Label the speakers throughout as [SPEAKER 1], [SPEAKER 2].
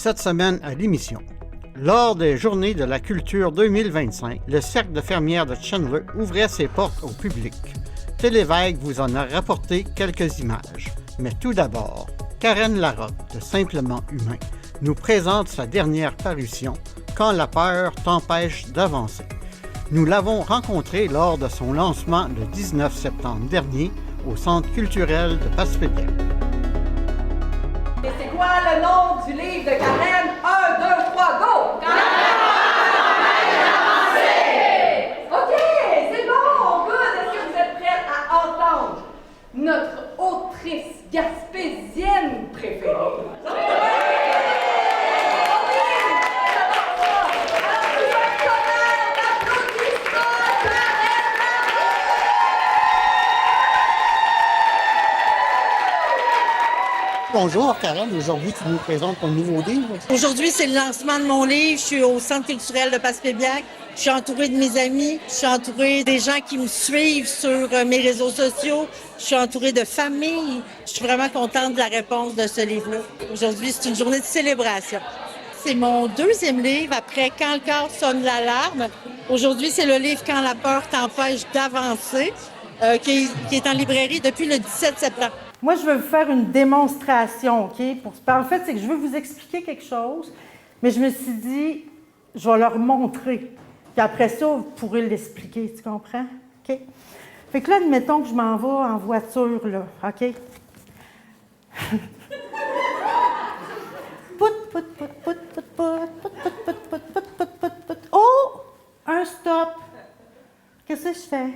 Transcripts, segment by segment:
[SPEAKER 1] Cette semaine à l'émission. Lors des Journées de la culture 2025, le Cercle de fermières de Chandler ouvrait ses portes au public. Télévêque vous en a rapporté quelques images. Mais tout d'abord, Karen Larocque de Simplement Humain nous présente sa dernière parution « Quand la peur t'empêche d'avancer ». Nous l'avons rencontrée lors de son lancement le 19 septembre dernier au Centre culturel de Passepébiac.
[SPEAKER 2] Et c'est quoi le nom du livre de Karen? 1, 2, 3, go! OK, c'est bon, good. Est-ce que vous êtes prêts à entendre notre autrice gaspésienne préférée?
[SPEAKER 1] Bonjour Karen, aujourd'hui tu nous présentes ton nouveau livre.
[SPEAKER 3] Aujourd'hui, c'est le lancement de mon livre. Je suis au Centre culturel de Passepébiac. Je suis entourée de mes amis. Je suis entourée des gens qui me suivent sur mes réseaux sociaux. Je suis entourée de familles. Je suis vraiment contente de la réponse de ce livre-là. Aujourd'hui, c'est une journée de célébration. C'est mon deuxième livre après « Quand le corps sonne l'alarme ». Aujourd'hui, c'est le livre « Quand la peur t'empêche d'avancer » qui est en librairie depuis le 17 septembre.
[SPEAKER 4] Moi, je veux vous faire une démonstration, OK? En fait, c'est que je veux vous expliquer quelque chose, mais je me suis dit, je vais leur montrer. Puis après ça, vous pourrez l'expliquer, tu comprends? OK? Fait que là, admettons que je m'en vais en voiture, là, OK? Oh! Un stop! Qu'est-ce que je fais?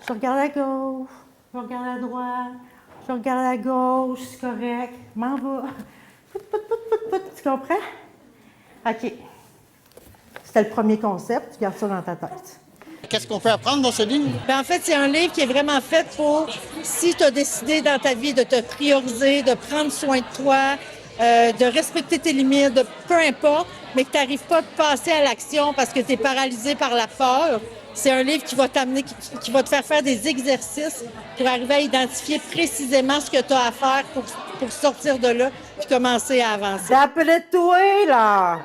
[SPEAKER 4] Je regarde à gauche, je regarde à droite, je regarde à gauche, c'est correct, m'en va. Tu comprends? OK. C'était le premier concept, tu gardes ça dans ta tête.
[SPEAKER 1] Qu'est-ce qu'on peut apprendre dans ce livre?
[SPEAKER 3] Bien, en fait, c'est un livre qui est vraiment fait pour, si tu as décidé dans ta vie de te prioriser, de prendre soin de toi, de respecter tes limites, de peu importe, mais que tu n'arrives pas à passer à l'action parce que tu es paralysé par la peur. C'est un livre qui va t'amener, qui va te faire des exercices pour arriver à identifier précisément ce que tu as à faire pour sortir de là et commencer à avancer.
[SPEAKER 4] D'après toi, là,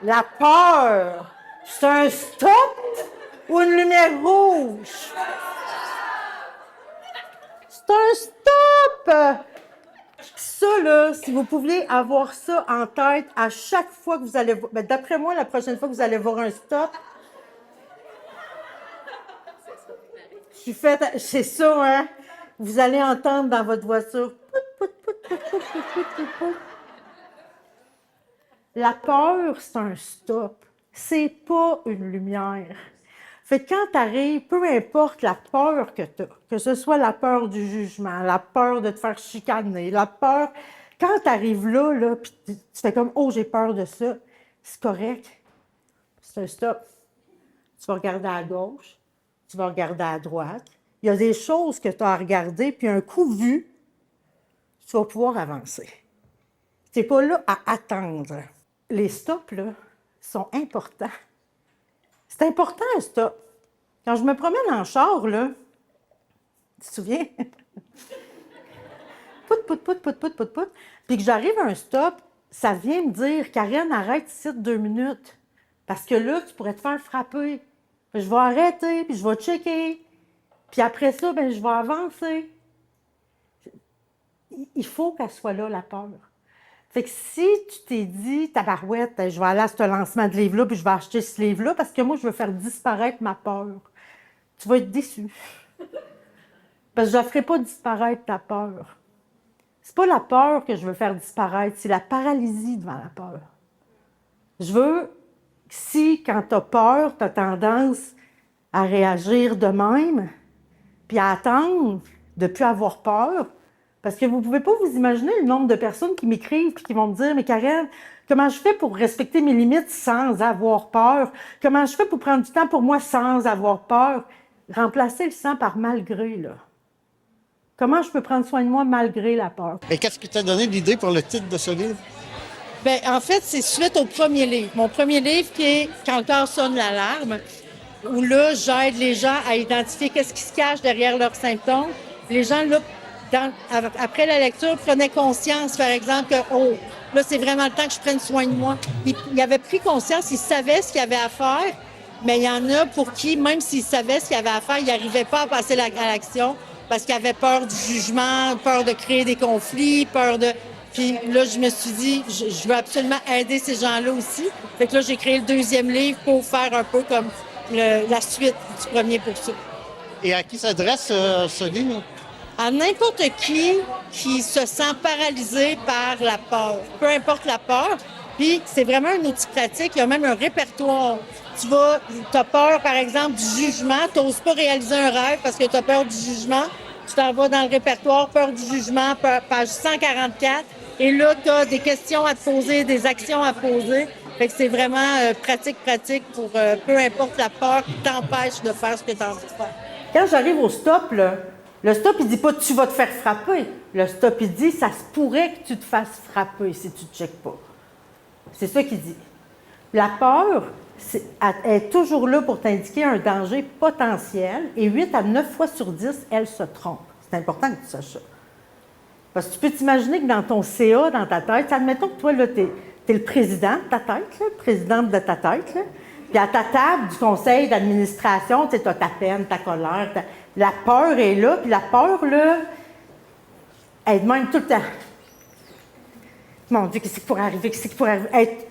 [SPEAKER 4] la peur, c'est un stop ou une lumière rouge? C'est un stop! Ça, là, si vous pouviez avoir ça en tête à chaque fois que vous allez voir, ben, d'après moi, la prochaine fois que vous allez voir un stop, c'est ça, hein? Vous allez entendre dans votre voiture. La peur, c'est un stop. C'est pas une lumière. Fait que quand tu arrives, peu importe la peur que tu as, que ce soit la peur du jugement, la peur de te faire chicaner, la peur... Quand tu arrives là, puis tu fais comme « Oh, j'ai peur de ça », c'est correct. C'est un stop. Tu vas regarder à gauche, tu vas regarder à droite. Il y a des choses que tu as à regarder, puis un coup vu, tu vas pouvoir avancer. Tu n'es pas là à attendre. Les stops, là, sont importants. C'est important, un stop. Quand je me promène en char, là, tu te souviens? Pout, puis que j'arrive à un stop, ça vient me dire, Karen, arrête ici de 2 minutes. Parce que là, tu pourrais te faire frapper. Puis je vais arrêter, puis je vais checker. Puis après ça, ben, je vais avancer. Il faut qu'elle soit là, la peur. Fait que si tu t'es dit, tabarouette, je vais aller à ce lancement de livre-là, puis je vais acheter ce livre-là, parce que moi, je veux faire disparaître ma peur, tu vas être déçu. Parce que je ne ferai pas disparaître ta peur. C'est pas la peur que je veux faire disparaître, c'est la paralysie devant la peur. Je veux, si, quand tu as peur, tu as tendance à réagir de même, puis à attendre de ne plus avoir peur, parce que vous ne pouvez pas vous imaginer le nombre de personnes qui m'écrivent et qui vont me dire « Mais Karen, comment je fais pour respecter mes limites sans avoir peur? Comment je fais pour prendre du temps pour moi sans avoir peur? » Remplacer le sans par « malgré », là. Comment je peux prendre soin de moi malgré la peur?
[SPEAKER 1] Et qu'est-ce qui t'a donné l'idée pour le titre de ce livre?
[SPEAKER 3] Bien, en fait, c'est suite au premier livre. Mon premier livre qui est « Quand le corps sonne l'alarme », où là, j'aide les gens à identifier qu'est-ce qui se cache derrière leurs symptômes. Les gens, là, après la lecture, prenait conscience, par exemple, que, oh, là, c'est vraiment le temps que je prenne soin de moi. Il avait pris conscience, il savait ce qu'il avait à faire, mais il y en a pour qui, même s'il savait ce qu'il avait à faire, il n'arrivait pas à passer à l'action parce qu'il avait peur du jugement, peur de créer des conflits, peur de... Puis là, je me suis dit, je veux absolument aider ces gens-là aussi. Fait que là, j'ai créé le 2e livre pour faire un peu comme la suite du premier poursuite.
[SPEAKER 1] Et à qui s'adresse ce livre?
[SPEAKER 3] À n'importe qui se sent paralysé par la peur, peu importe la peur. Puis c'est vraiment un outil pratique, il y a même un répertoire. Tu as peur, par exemple, du jugement, tu n'oses pas réaliser un rêve parce que tu as peur du jugement. Tu t'en vas dans le répertoire, peur du jugement, page 144. Et là, tu as des questions à te poser, des actions à poser. Fait que c'est vraiment pratique pour peu importe la peur qui t'empêche de faire ce que tu as envie de faire.
[SPEAKER 4] Quand j'arrive au stop, là, le stop, il dit pas « tu vas te faire frapper ». Le stop, il dit « ça se pourrait que tu te fasses frapper si tu ne checkes pas ». C'est ça qu'il dit. La peur est toujours là pour t'indiquer un danger potentiel et 8 à 9 fois sur 10, elle se trompe. C'est important que tu saches ça. Parce que tu peux t'imaginer que dans ton CA, dans ta tête, admettons que toi, là, t'es le président de ta tête, là, présidente de ta tête, là, puis à ta table du conseil d'administration, tu as ta peine, ta colère, la peur est là, puis la peur, là, elle demande tout le temps. Mon Dieu, qu'est-ce qui pourrait arriver? Qu'est-ce qui pourrait arriver?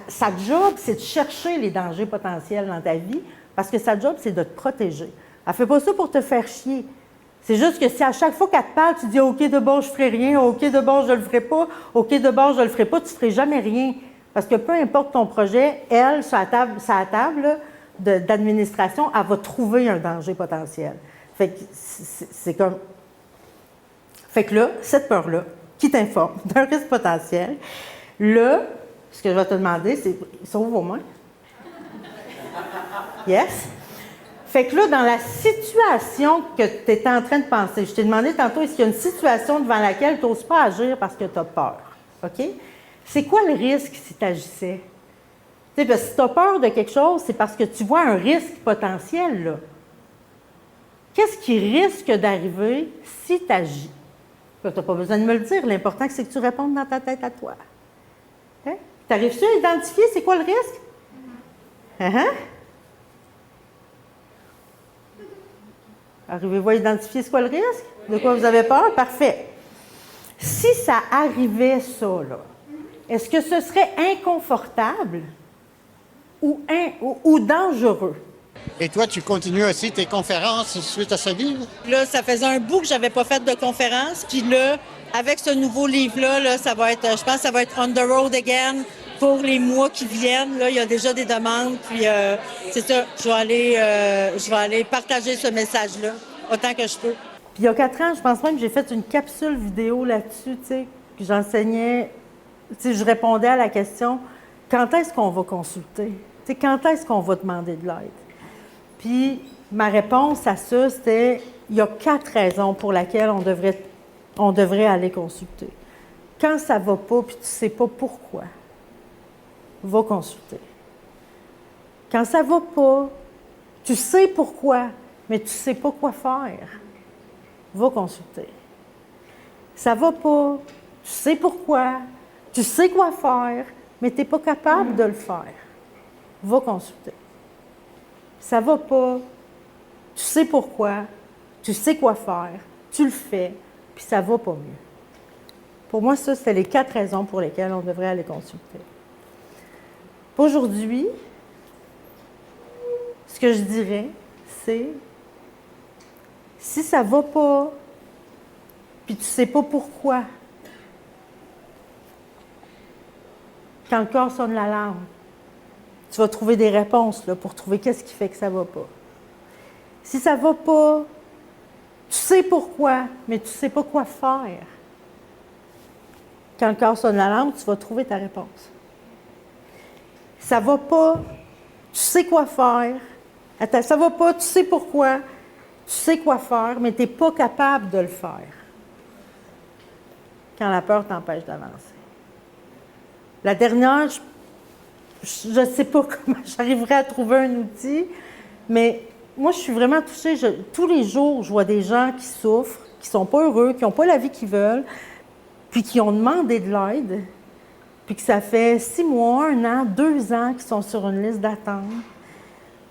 [SPEAKER 4] Sa job, c'est de chercher les dangers potentiels dans ta vie, parce que sa job, c'est de te protéger. Elle ne fait pas ça pour te faire chier. C'est juste que si à chaque fois qu'elle te parle, tu dis « OK, de bord, je ne ferai rien. OK, de bord, je ne le ferai pas. OK, de bord, je ne le ferai pas », tu ne ferais jamais rien. Parce que peu importe ton projet, elle, sur la table d'administration, elle va trouver un danger potentiel. Fait que c'est comme... Fait que là, cette peur-là, qui t'informe d'un risque potentiel, là, ce que je vais te demander, c'est... Sauve vos mains. Yes? Fait que là, dans la situation que tu étais en train de penser, je t'ai demandé tantôt, est-ce qu'il y a une situation devant laquelle tu n'oses pas agir parce que tu as peur? OK? C'est quoi le risque si tu agissais? Tu sais, parce que si tu as peur de quelque chose, c'est parce que tu vois un risque potentiel, là. Qu'est-ce qui risque d'arriver si tu agis? Tu n'as pas besoin de me le dire. L'important, c'est que tu répondes dans ta tête à toi. Hein? T'arrives-tu à identifier c'est quoi le risque? Arrivez-vous à identifier c'est quoi le risque? De quoi vous avez peur? Parfait. Si ça arrivait, ça, là, est-ce que ce serait inconfortable ou dangereux?
[SPEAKER 1] Et toi, tu continues aussi tes conférences suite à ce livre?
[SPEAKER 3] Là, ça faisait un bout que j'avais pas fait de conférence. Puis là, avec ce nouveau livre-là, là, ça va être, je pense que ça va être on the road again pour les mois qui viennent. Là, il y a déjà des demandes. Puis c'est ça, je vais aller partager ce message-là autant que je peux.
[SPEAKER 4] Puis il y a 4 ans, je pense même que j'ai fait une capsule vidéo là-dessus, tu sais, que j'enseignais, tu sais, je répondais à la question « Quand est-ce qu'on va consulter? » Tu sais, quand est-ce qu'on va demander de l'aide? Puis ma réponse à ça, c'était il y a 4 raisons pour lesquelles on devrait aller consulter. Quand ça ne va pas, puis tu ne sais pas pourquoi, va consulter. Quand ça ne va pas, tu sais pourquoi, mais tu ne sais pas quoi faire, va consulter. Ça ne va pas, tu sais pourquoi, tu sais quoi faire, mais tu n'es pas capable de le faire, va consulter. Ça ne va pas, tu sais pourquoi, tu sais quoi faire, tu le fais, puis ça ne va pas mieux. Pour moi, ça, c'est les 4 raisons pour lesquelles on devrait aller consulter. Aujourd'hui, ce que je dirais, c'est si ça ne va pas, puis tu ne sais pas pourquoi, quand le corps sonne l'alarme, tu vas trouver des réponses là, pour trouver qu'est-ce qui fait que ça ne va pas. Si ça ne va pas, tu sais pourquoi, mais tu ne sais pas quoi faire. Quand le corps sonne l'alarme, tu vas trouver ta réponse. Ça ne va pas, tu sais quoi faire. Attends, ça ne va pas, tu sais pourquoi, tu sais quoi faire, mais tu n'es pas capable de le faire. Quand la peur t'empêche d'avancer. La dernière, je ne sais pas comment j'arriverai à trouver un outil, mais moi, je suis vraiment touchée. Tous les jours, je vois des gens qui souffrent, qui sont pas heureux, qui n'ont pas la vie qu'ils veulent, puis qui ont demandé de l'aide, puis que ça fait 6 mois, 1 an, 2 ans qu'ils sont sur une liste d'attente,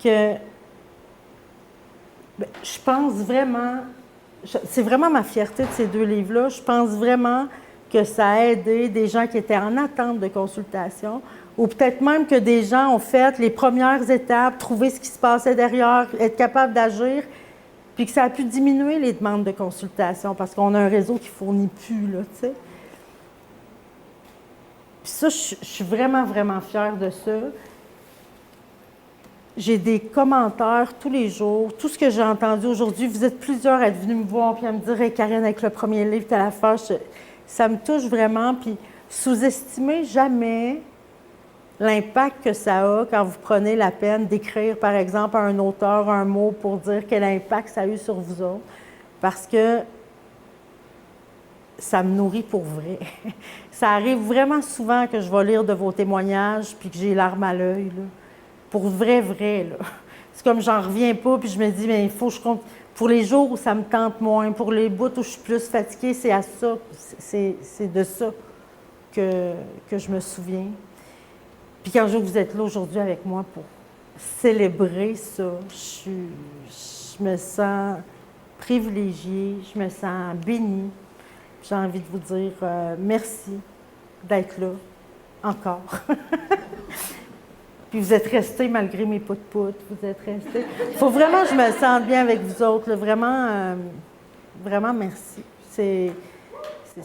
[SPEAKER 4] que je pense vraiment, c'est vraiment ma fierté de ces 2 livres-là, je pense vraiment que ça a aidé des gens qui étaient en attente de consultation, ou peut-être même que des gens ont fait les premières étapes, trouver ce qui se passait derrière, être capable d'agir, puis que ça a pu diminuer les demandes de consultation parce qu'on a un réseau qui ne fournit plus, là, tu sais. Puis ça, je suis vraiment, vraiment fière de ça. J'ai des commentaires tous les jours. Tout ce que j'ai entendu aujourd'hui, vous êtes plusieurs à être venus me voir puis à me dire « Hey, Karine, avec le premier livre, t'as la fâche. » Ça me touche vraiment. Puis sous-estimez jamais l'impact que ça a quand vous prenez la peine d'écrire, par exemple, à un auteur un mot pour dire quel impact ça a eu sur vous autres. Parce que ça me nourrit pour vrai. Ça arrive vraiment souvent que je vais lire de vos témoignages puis que j'ai les larmes à l'œil, là. Pour vrai, vrai, là. C'est comme j'en reviens pas puis je me dis, mais il faut que je compte. Pour les jours où ça me tente moins, pour les bouts où je suis plus fatiguée, c'est à ça, c'est de ça que je me souviens. Puis quand je vous êtes là aujourd'hui avec moi pour célébrer ça, je me sens privilégiée, je me sens bénie. J'ai envie de vous dire merci d'être là, encore. Puis vous êtes restés malgré mes pout-pout, vous êtes restés. Il faut vraiment que je me sente bien avec vous autres, là. Vraiment, vraiment merci. C'est ça.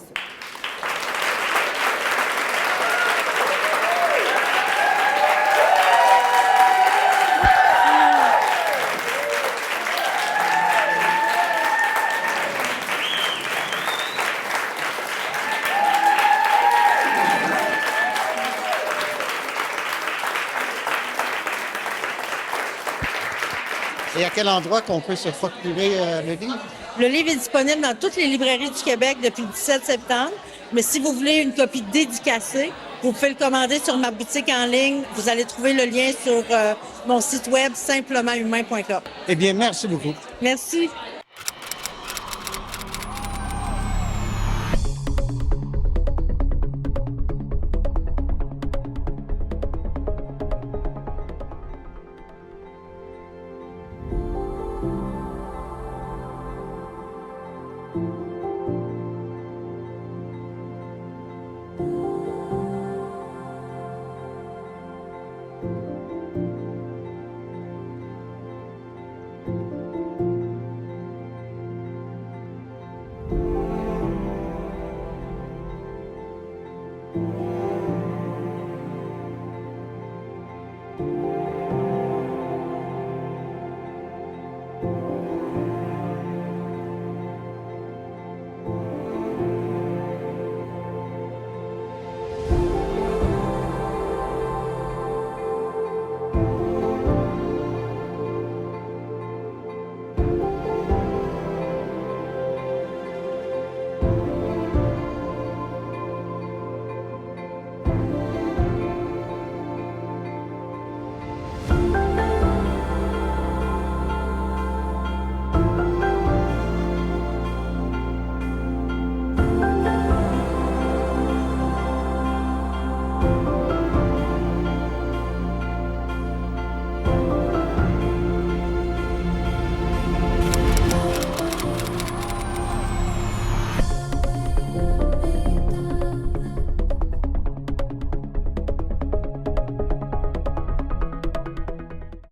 [SPEAKER 1] Et à quel endroit qu'on peut se procurer le livre?
[SPEAKER 3] Le livre est disponible dans toutes les librairies du Québec depuis le 17 septembre. Mais si vous voulez une copie dédicacée, vous pouvez le commander sur ma boutique en ligne. Vous allez trouver le lien sur mon site web simplementhumain.com.
[SPEAKER 1] Eh bien, merci beaucoup.
[SPEAKER 3] Merci.